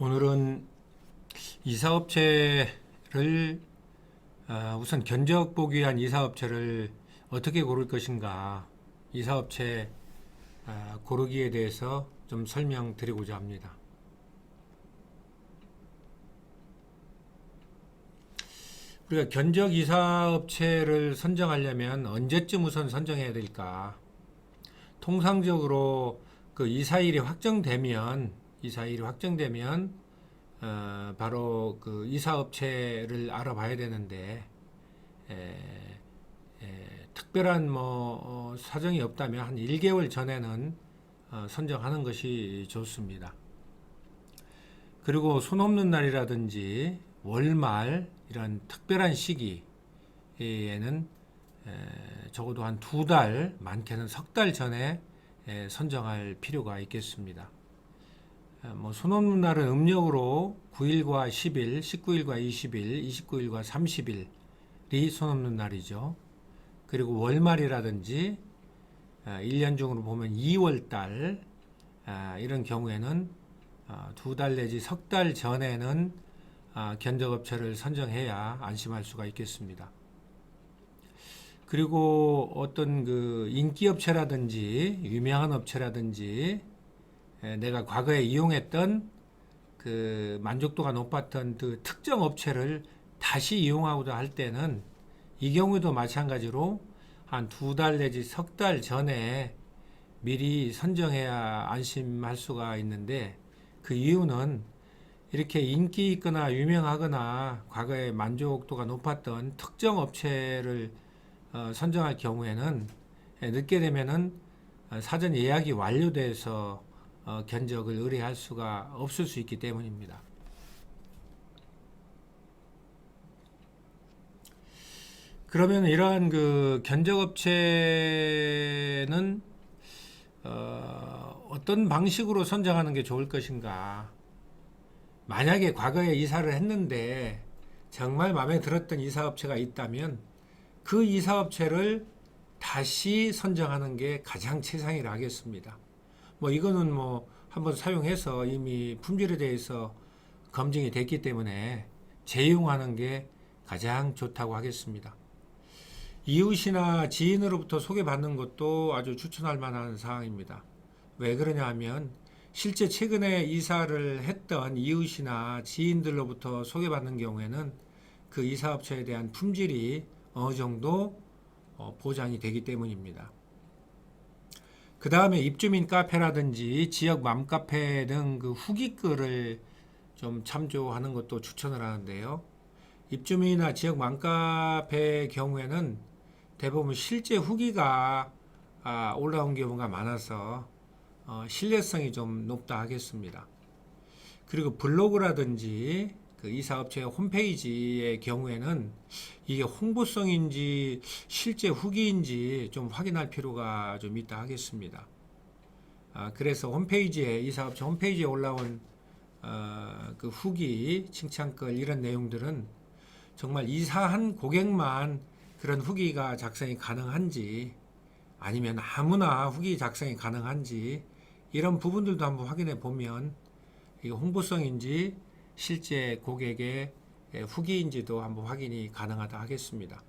오늘은 이사업체를 우선 견적 보기 위한 이사업체를 어떻게 고를 것인가, 이사업체 고르기에 대해서 좀 설명드리고자 합니다. 우리가 견적 이사업체를 선정하려면 언제쯤 우선 선정해야 될까? 통상적으로 그 이사일이 확정되면 바로 그 이사업체를 알아봐야 되는데, 특별한 사정이 없다면 한 1개월 전에는 선정하는 것이 좋습니다. 그리고 손 없는 날이라든지 월말 이런 특별한 시기에는 적어도 한 2달, 많게는 3달 전에 선정할 필요가 있겠습니다. 손 없는 날은 음력으로 9일과 10일, 19일과 20일, 29일과 30일이 손 없는 날이죠. 그리고 월말이라든지 1년 중으로 보면 2월달 이런 경우에는 2달 내지 3달 전에는 견적업체를 선정해야 안심할 수가 있겠습니다. 그리고 어떤 그 인기업체라든지 유명한 업체라든지 내가 과거에 이용했던 그 만족도가 높았던 그 특정 업체를 다시 이용하고자 할 때는 이 경우도 마찬가지로 한 2달 내지 3달 전에 미리 선정해야 안심할 수가 있는데, 그 이유는 이렇게 인기 있거나 유명하거나 과거에 만족도가 높았던 특정 업체를 선정할 경우에는 늦게 되면은 사전 예약이 완료돼서 견적을 의뢰할 수가 없을 수 있기 때문입니다. 그러면 이러한 그 견적업체는 어떤 방식으로 선정하는 게 좋을 것인가? 만약에 과거에 이사를 했는데 정말 마음에 들었던 이사업체가 있다면 그 이사업체를 다시 선정하는 게 가장 최상이라 하겠습니다. 이거는 한번 사용해서 이미 품질에 대해서 검증이 됐기 때문에 재이용하는 게 가장 좋다고 하겠습니다. 이웃이나 지인으로부터 소개받는 것도 아주 추천할 만한 사항입니다. 왜 그러냐 하면 실제 최근에 이사를 했던 이웃이나 지인들로부터 소개받는 경우에는 그 이사업체에 대한 품질이 어느 정도 보장이 되기 때문입니다. 그 다음에 입주민 카페라든지 지역 맘카페 등 그 후기 글을 좀 참조하는 것도 추천을 하는데요. 입주민이나 지역 맘카페의 경우에는 대부분 실제 후기가 올라온 경우가 많아서 신뢰성이 좀 높다 하겠습니다. 그리고 블로그라든지 그 이사업체의 홈페이지의 경우에는 이게 홍보성인지 실제 후기인지 좀 확인할 필요가 좀 있다 하겠습니다. 그래서 이사업체 홈페이지에 올라온 그 후기, 칭찬글 이런 내용들은 정말 이사한 고객만 그런 후기가 작성이 가능한지, 아니면 아무나 후기 작성이 가능한지, 이런 부분들도 한번 확인해 보면 이게 홍보성인지 실제 고객의 후기인지도 한번 확인이 가능하다 하겠습니다.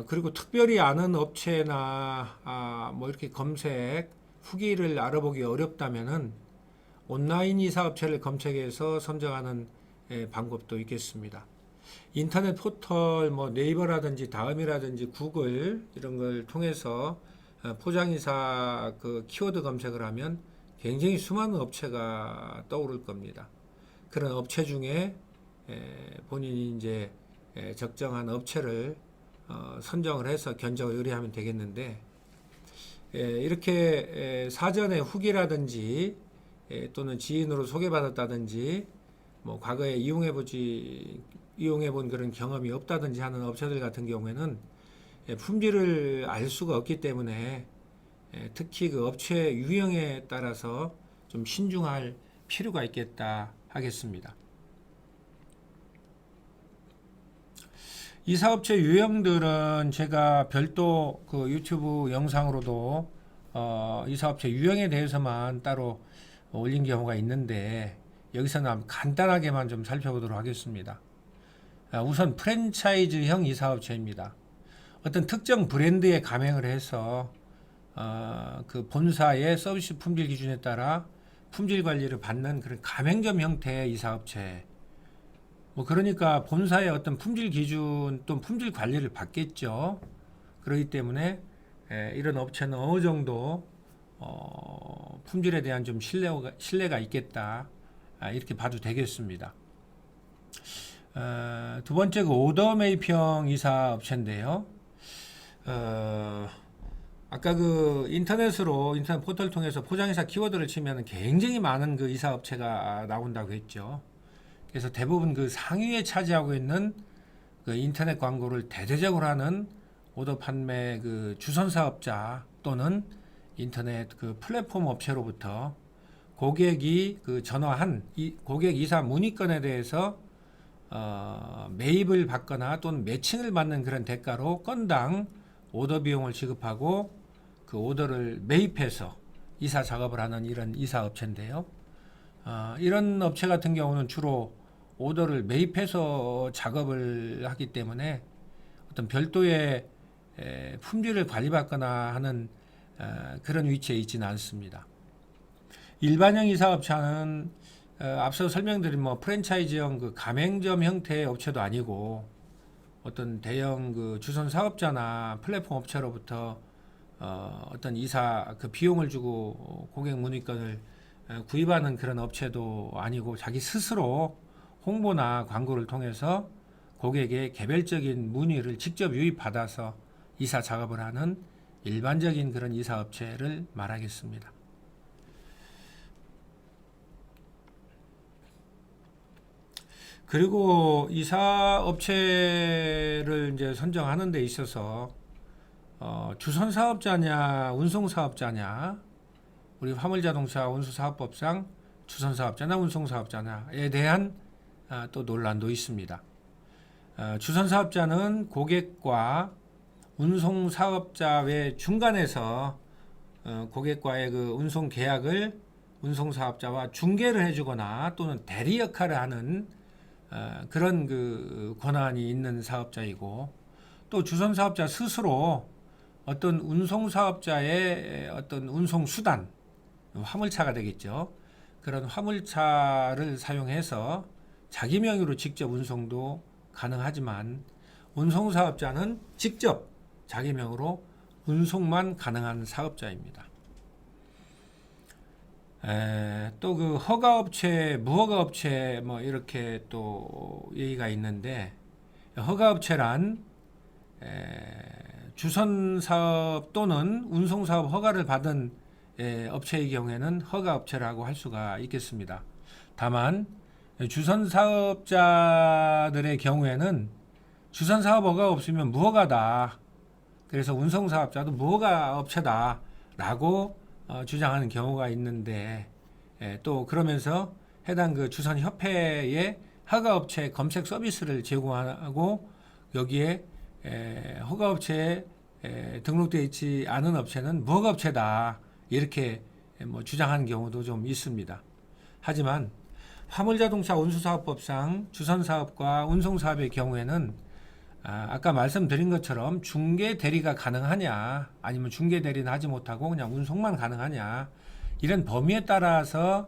그리고 특별히 아는 업체나 이렇게 검색 후기를 알아보기 어렵다면은 온라인 이사업체를 검색해서 선정하는 방법도 있겠습니다. 인터넷 포털 네이버라든지 다음이라든지 구글 이런 걸 통해서 포장이사 그 키워드 검색을 하면 굉장히 수많은 업체가 떠오를 겁니다. 그런 업체 중에 본인이 이제 적정한 업체를 선정을 해서 견적을 의뢰하면 되겠는데, 이렇게 사전에 후기라든지 또는 지인으로 소개받았다든지 과거에 이용해본 그런 경험이 없다든지 하는 업체들 같은 경우에는 품질을 알 수가 없기 때문에 특히 그 업체 유형에 따라서 좀 신중할 필요가 있겠다 하겠습니다. 이 사업체 유형들은 제가 별도 그 유튜브 영상으로도 이 사업체 유형에 대해서만 따로 올린 경우가 있는데 여기서는 간단하게만 좀 살펴보도록 하겠습니다. 우선 프랜차이즈형 이 사업체입니다. 어떤 특정 브랜드에 가맹을 해서 그 본사의 서비스 품질 기준에 따라 품질 관리를 받는 그런 가맹점 형태의 이 사업체. 그러니까 본사의 어떤 품질 기준 또 품질 관리를 받겠죠. 그렇기 때문에 이런 업체는 어느 정도 품질에 대한 좀 신뢰가 있겠다. 이렇게 봐도 되겠습니다. 두 번째 그 오더 매입형 이사 업체인데요. 아까 그 인터넷 포털 통해서 포장이사 키워드를 치면 굉장히 많은 그 이사 업체가 나온다고 했죠. 그래서 대부분 그 상위에 차지하고 있는 그 인터넷 광고를 대대적으로 하는 오더 판매 그 주선 사업자 또는 인터넷 그 플랫폼 업체로부터 고객이 그 전화한 고객 이사 문의건에 대해서 매입을 받거나 또는 매칭을 받는 그런 대가로 건당 오더 비용을 지급하고 그 오더를 매입해서 이사 작업을 하는 이런 이사 업체인데요. 이런 업체 같은 경우는 주로 오더를 매입해서 작업을 하기 때문에 어떤 별도의 품질을 관리받거나 하는 그런 위치에 있지는 않습니다. 일반형 이사업체는 앞서 설명드린 프랜차이즈형 그 가맹점 형태의 업체도 아니고 어떤 대형 그 주선 사업자나 플랫폼 업체로부터 어떤 이사 그 비용을 주고 고객 문의건을 구입하는 그런 업체도 아니고 자기 스스로 홍보나 광고를 통해서 고객의 개별적인 문의를 직접 유입받아서 이사 작업을 하는 일반적인 그런 이사 업체를 말하겠습니다. 그리고 이사 업체를 이제 선정하는 데 있어서 주선 사업자냐 운송 사업자냐, 우리 화물자동차 운수사업법상 주선 사업자나 운송 사업자냐에 대한 또 논란도 있습니다. 주선 사업자는 고객과 운송 사업자의 중간에서 고객과의 그 운송 계약을 운송 사업자와 중개를 해주거나 또는 대리 역할을 하는 그런 그 권한이 있는 사업자이고, 또 주선 사업자 스스로 어떤 운송 사업자의 어떤 운송 수단, 화물차가 되겠죠. 그런 화물차를 사용해서 자기 명의로 직접 운송도 가능하지만 운송 사업자는 직접 자기 명의로 운송만 가능한 사업자입니다. 또 그 허가업체, 무허가업체 이렇게 또 얘기가 있는데, 허가업체란 주선사업 또는 운송사업 허가를 받은 업체의 경우에는 허가업체라고 할 수가 있겠습니다. 다만 주선사업자들의 경우에는 주선사업 허가가 없으면 무허가다. 그래서 운송사업자도 무허가업체다 라고 주장하는 경우가 있는데, 또 그러면서 해당 그 주선협회에 허가업체 검색 서비스를 제공하고 여기에 허가업체에 등록되어 있지 않은 업체는 무허가업체다 이렇게 주장하는 경우도 좀 있습니다. 하지만 화물자동차 운수사업법상 주선사업과 운송사업의 경우에는 아까 말씀드린 것처럼 중개 대리가 가능하냐, 아니면 중개 대리는 하지 못하고 그냥 운송만 가능하냐, 이런 범위에 따라서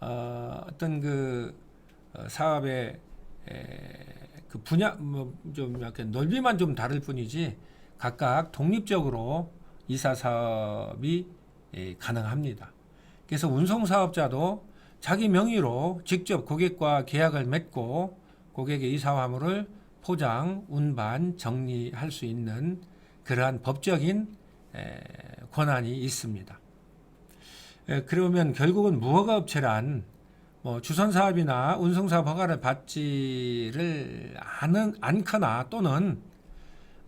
어떤 그 사업의 그 분야 좀 약간 넓이만 좀 다를 뿐이지 각각 독립적으로 이사 사업이 가능합니다. 그래서 운송 사업자도 자기 명의로 직접 고객과 계약을 맺고 고객의 이사 화물을 포장, 운반, 정리할 수 있는 그러한 법적인 권한이 있습니다. 그러면 결국은 무허가업체란 주선사업이나 운송사업 허가를 받지를 않거나 또는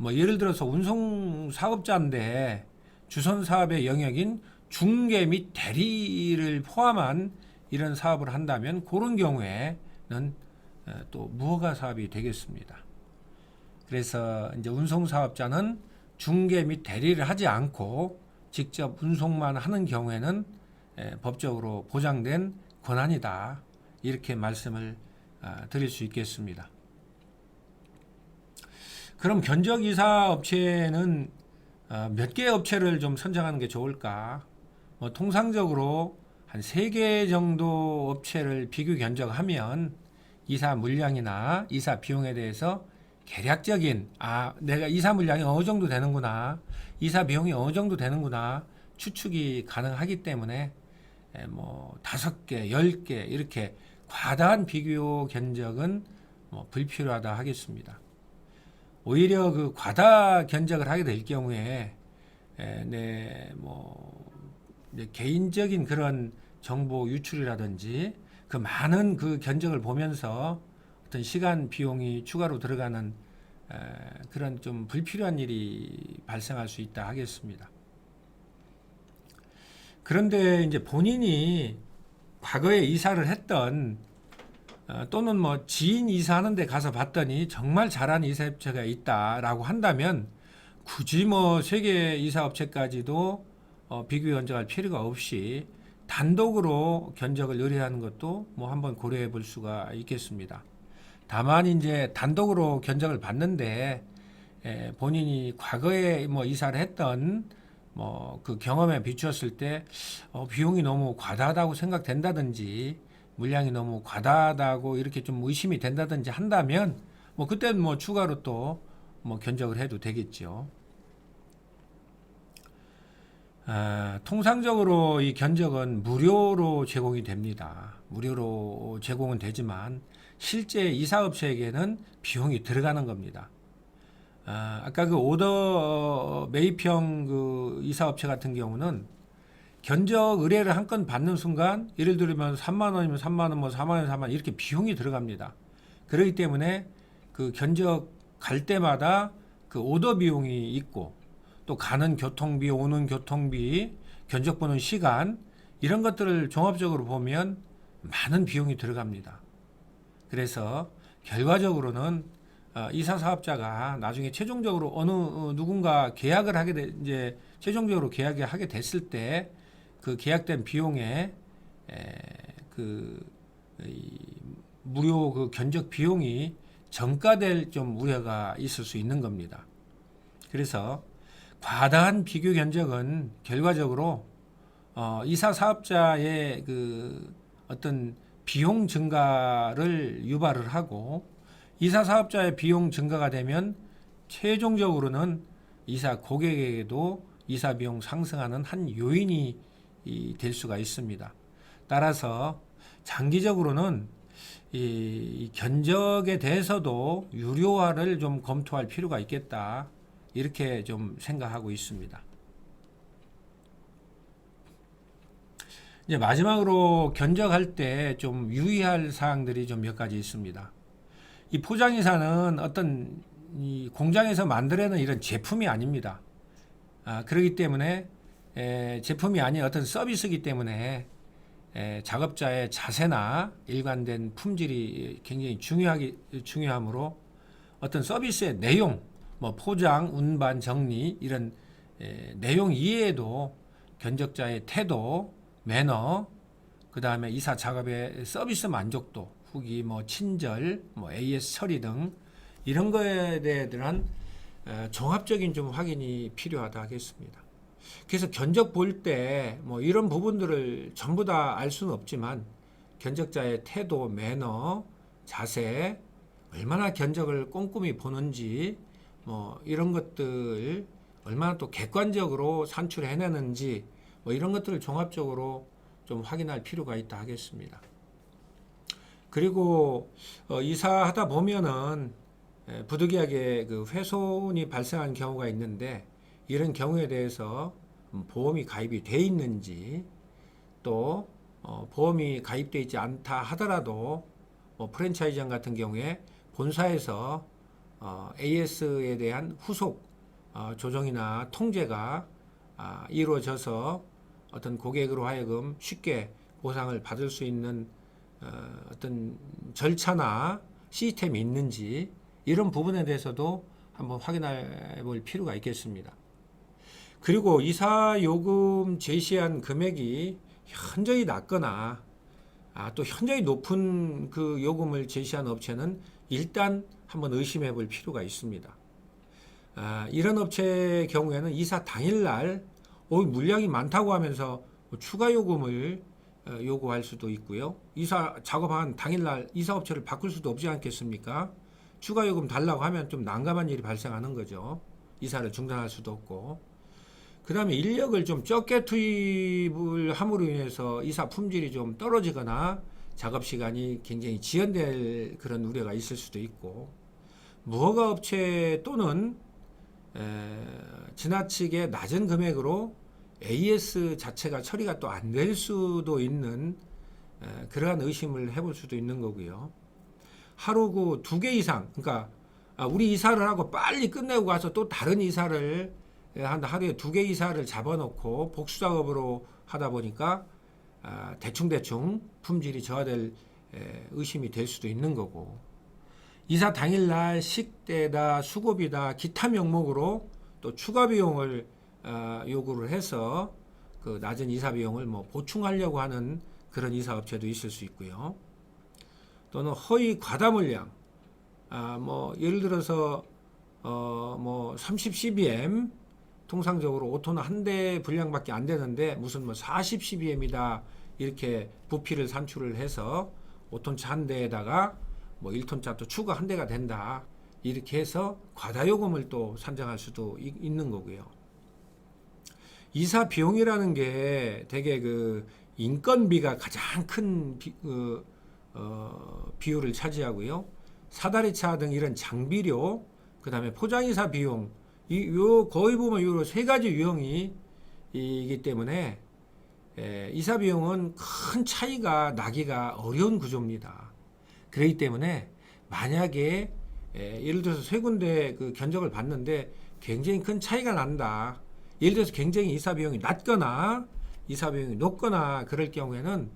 예를 들어서 운송사업자인데 주선사업의 영역인 중개 및 대리를 포함한 이런 사업을 한다면 그런 경우에는 또 무허가 사업이 되겠습니다. 그래서 이제 운송 사업자는 중개 및 대리를 하지 않고 직접 운송만 하는 경우에는 법적으로 보장된 권한이다. 이렇게 말씀을 드릴 수 있겠습니다. 그럼 견적이사 업체는 몇 개의 업체를 좀 선정하는 게 좋을까? 통상적으로 한 3개 정도 업체를 비교 견적하면 이사 물량이나 이사 비용에 대해서 계략적인 내가 이사 물량이 어느 정도 되는구나, 이사 비용이 어느 정도 되는구나 추측이 가능하기 때문에 5개, 10개 이렇게 과다한 비교 견적은 불필요하다 하겠습니다. 오히려 그 과다 견적을 하게 될 경우에 개인적인 그런 정보 유출이라든지 그 많은 그 견적을 보면서 어떤 시간 비용이 추가로 들어가는 그런 좀 불필요한 일이 발생할 수 있다 하겠습니다. 그런데 이제 본인이 과거에 이사를 했던 또는 지인 이사하는 데 가서 봤더니 정말 잘하는 이사업체가 있다라고 한다면 굳이 세계 이사업체까지도 비교 견적할 필요가 없이 단독으로 견적을 의뢰하는 것도 한번 고려해 볼 수가 있겠습니다. 다만 이제 단독으로 견적을 받는데 본인이 과거에 이사를 했던 그 경험에 비추었을 때 비용이 너무 과다하다고 생각된다든지 물량이 너무 과다하다고 이렇게 좀 의심이 된다든지 한다면 그때는 추가로 또 견적을 해도 되겠죠. 통상적으로 이 견적은 무료로 제공이 됩니다. 무료로 제공은 되지만 실제 이사업체에게는 비용이 들어가는 겁니다. 아까 그 오더 매입형 그 이사업체 같은 경우는 견적 의뢰를 한 건 받는 순간 예를 들면 3만 원이면 3만 원, 4만 원, 4만 원 이렇게 비용이 들어갑니다. 그렇기 때문에 그 견적 갈 때마다 그 오더 비용이 있고 또 가는 교통비, 오는 교통비, 견적 보는 시간 이런 것들을 종합적으로 보면 많은 비용이 들어갑니다. 그래서 결과적으로는 이사 사업자가 나중에 최종적으로 어느 누군가 계약을 이제 최종적으로 계약을 하게 됐을 때 그 계약된 비용에 무료 그 견적 비용이 전가될 좀 우려가 있을 수 있는 겁니다. 그래서 과다한 비교 견적은 결과적으로 이사 사업자의 그 어떤 비용 증가를 유발을 하고 이사 사업자의 비용 증가가 되면 최종적으로는 이사 고객에게도 이사 비용 상승하는 한 요인이 될 수가 있습니다. 따라서 장기적으로는 이 견적에 대해서도 유료화를 좀 검토할 필요가 있겠다. 이렇게 좀 생각하고 있습니다. 이제 마지막으로 견적할 때 좀 유의할 사항들이 좀 몇 가지 있습니다. 이 포장이사는 어떤 이 공장에서 만들어내는 이런 제품이 아닙니다. 그렇기 때문에 제품이 아닌 어떤 서비스이기 때문에 작업자의 자세나 일관된 품질이 굉장히 중요하므로 어떤 서비스의 내용, 포장, 운반, 정리 이런 내용 이외에도 견적자의 태도, 매너, 그 다음에 이사 작업의 서비스 만족도, 후기, 친절, AS 처리 등 이런 거에 대한 종합적인 좀 확인이 필요하다 하겠습니다. 그래서 견적 볼 때 이런 부분들을 전부 다 알 수는 없지만 견적자의 태도, 매너, 자세, 얼마나 견적을 꼼꼼히 보는지 이런 것들 얼마나 또 객관적으로 산출해내는지 이런 것들을 종합적으로 좀 확인할 필요가 있다 하겠습니다. 그리고 이사하다 보면은 부득이하게 그 훼손이 발생한 경우가 있는데 이런 경우에 대해서 보험이 가입이 돼 있는지 또 보험이 가입되어 있지 않다 하더라도 프랜차이즈장 같은 경우에 본사에서 AS에 대한 후속 조정이나 통제가 이루어져서 어떤 고객으로 하여금 쉽게 보상을 받을 수 있는 어떤 절차나 시스템이 있는지 이런 부분에 대해서도 한번 확인해 볼 필요가 있겠습니다. 그리고 이사 요금 제시한 금액이 현저히 낮거나 또 현저히 높은 그 요금을 제시한 업체는 일단 한번 의심해 볼 필요가 있습니다. 이런 업체의 경우에는 이사 당일날 물량이 많다고 하면서 추가 요금을 요구할 수도 있고요. 이사 작업한 당일날 이사 업체를 바꿀 수도 없지 않겠습니까? 추가 요금 달라고 하면 좀 난감한 일이 발생하는 거죠. 이사를 중단할 수도 없고. 그 다음에 인력을 좀 적게 투입을 함으로 인해서 이사 품질이 좀 떨어지거나 작업 시간이 굉장히 지연될 그런 우려가 있을 수도 있고, 무허가 업체 또는 지나치게 낮은 금액으로 AS 자체가 처리가 또 안 될 수도 있는 그러한 의심을 해볼 수도 있는 거고요. 하루 그 2개 이상, 그러니까 우리 이사를 하고 빨리 끝내고 가서 또 다른 이사를 하루에 2개 이사를 잡아놓고 복수 작업으로 하다 보니까 대충 품질이 저하될 의심이 될 수도 있는 거고, 이사 당일날 식대다 수고비다 기타 명목으로 또 추가 비용을 요구를 해서 그 낮은 이사 비용을 뭐 보충하려고 하는 그런 이사 업체도 있을 수 있고요. 또는 허위 과다 물량, 뭐 예를 들어서 뭐 30cbm 통상적으로 5톤 한 대 분량밖에 안 되는데 무슨 뭐 40cbm이다 이렇게 부피를 산출을 해서 5톤 차 한 대에다가 뭐 1톤 차 또 추가 한 대가 된다 이렇게 해서 과다 요금을 또 산정할 수도 있는 거고요. 이사 비용이라는 게 되게 그 인건비가 가장 큰 비율을 차지하고요. 사다리차 등 이런 장비료, 그 다음에 포장이사 비용, 요 거의 보면 요 세 가지 유형이 이기 때문에 이사 비용은 큰 차이가 나기가 어려운 구조입니다. 그렇기 때문에 만약에 예를 들어서 세 군데 그 견적을 봤는데 굉장히 큰 차이가 난다. 예를 들어서 굉장히 이사 비용이 낮거나 이사 비용이 높거나 그럴 경우에는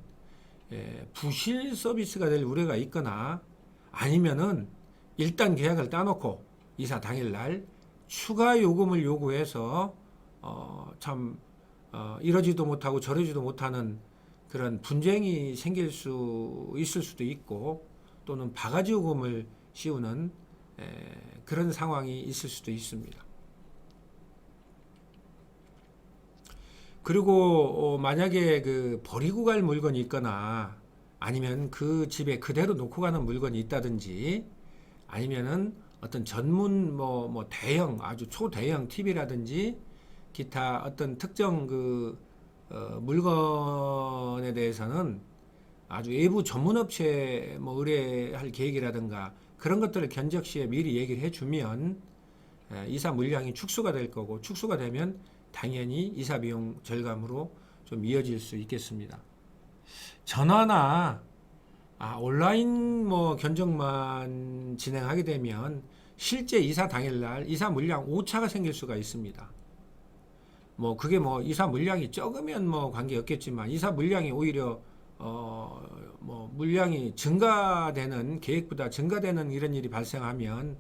부실 서비스가 될 우려가 있거나 아니면은 일단 계약을 따놓고 이사 당일날 추가 요금을 요구해서 이러지도 못하고 저러지도 못하는 그런 분쟁이 생길 수 있을 수도 있고, 또는 바가지 요금을 씌우는 그런 상황이 있을 수도 있습니다. 그리고 만약에 그 버리고 갈 물건이 있거나 아니면 그 집에 그대로 놓고 가는 물건이 있다든지, 아니면은 어떤 전문 뭐 대형 아주 초대형 TV라든지 기타 어떤 특정 그 물건에 대해서는 아주 외부 전문 업체 뭐 의뢰할 계획이라든가 그런 것들을 견적 시에 미리 얘기를 해주면 이사 물량이 축소가 될 거고, 축소가 되면 당연히 이사 비용 절감으로 좀 이어질 수 있겠습니다. 전화나 온라인 뭐 견적만 진행하게 되면 실제 이사 당일날 이사 물량 오차가 생길 수가 있습니다. 뭐 그게 뭐 이사 물량이 적으면 뭐 관계 없겠지만, 이사 물량이 오히려 뭐 물량이 증가되는, 계획보다 증가되는 이런 일이 발생하면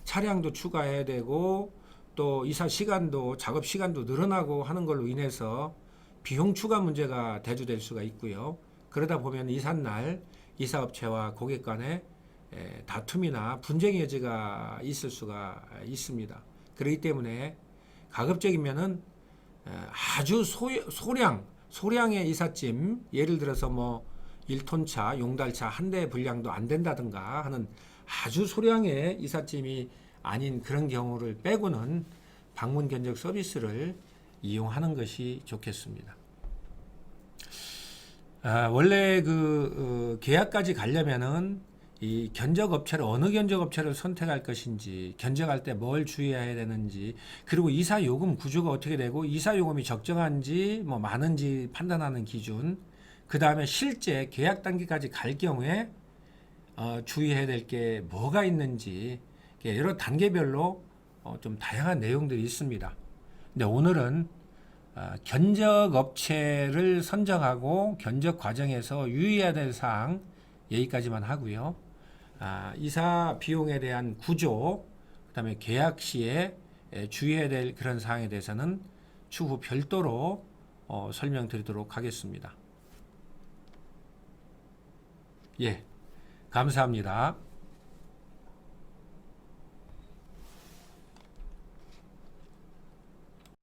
차량도 추가해야 되고 또 이사 시간도, 작업 시간도 늘어나고 하는 걸로 인해서 비용 추가 문제가 대두될 수가 있고요. 그러다 보면 이삿날 이사업체와 고객 간의 다툼이나 분쟁의 여지가 있을 수가 있습니다. 그렇기 때문에 가급적이면은 아주 소량의 이삿짐, 예를 들어서 뭐 1톤차, 용달차 한 대 분량도 안 된다든가 하는 아주 소량의 이삿짐이 아닌 그런 경우를 빼고는 방문 견적 서비스를 이용하는 것이 좋겠습니다. 원래 계약까지 가려면은 이 견적 업체를 어느 견적 업체를 선택할 것인지, 견적할 때 뭘 주의해야 되는지, 그리고 이사 요금 구조가 어떻게 되고 이사 요금이 적정한지 뭐 많은지 판단하는 기준, 그 다음에 실제 계약 단계까지 갈 경우에 주의해야 될 게 뭐가 있는지 여러 단계별로 좀 다양한 내용들이 있습니다. 근데 오늘은 견적 업체를 선정하고 견적 과정에서 유의해야 될 사항 여기까지만 하고요. 이사 비용에 대한 구조, 그 다음에 계약 시에 주의해야 될 그런 사항에 대해서는 추후 별도로 설명드리도록 하겠습니다. 예, 감사합니다.